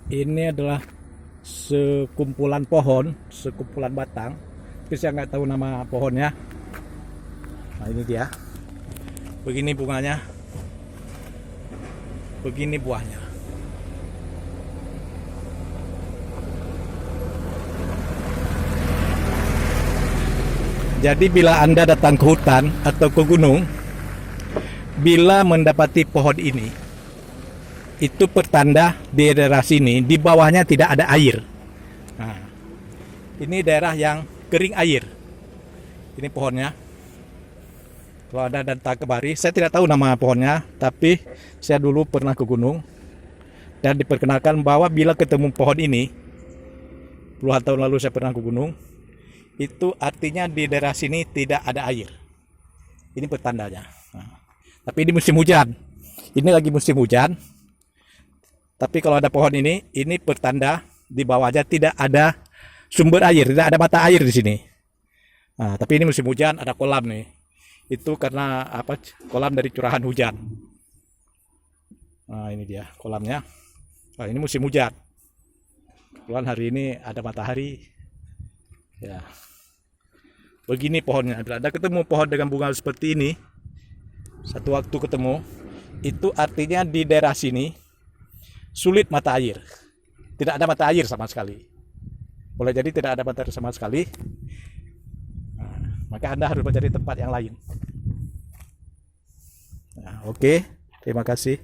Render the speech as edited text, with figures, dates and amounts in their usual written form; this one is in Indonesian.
Ini adalah sekumpulan pohon, sekumpulan batang. Tapi saya nggak tahu nama pohonnya. Nah ini dia. Begini bunganya. Begini buahnya. Jadi bila Anda datang ke hutan atau ke gunung, bila mendapati pohon ini, itu pertanda di daerah sini di bawahnya tidak ada air. Nah, ini daerah yang kering air. Ini pohonnya. Kalau Anda datang ke Bari, saya tidak tahu nama pohonnya, tapi saya dulu pernah ke gunung dan diperkenalkan bahwa bila ketemu pohon ini, puluhan tahun lalu saya pernah ke gunung, itu artinya di daerah sini tidak ada air. Ini pertandanya. Nah, tapi ini musim hujan. Ini lagi musim hujan. Tapi kalau ada pohon ini pertanda di bawahnya tidak ada sumber air, tidak ada mata air di sini. Nah, tapi ini musim hujan, ada kolam nih. Itu karena apa? Kolam dari curahan hujan. Nah, ini dia kolamnya. Nah, ini musim hujan. Kebetulan hari ini ada matahari. Ya. Begini pohonnya. Bila Anda ketemu pohon dengan bunga seperti ini, satu waktu ketemu, itu artinya di daerah sini sulit mata air. Tidak ada mata air sama sekali. Boleh jadi tidak ada mata air sama sekali. Nah, maka Anda harus mencari tempat yang lain. Nah, oke. Terima kasih.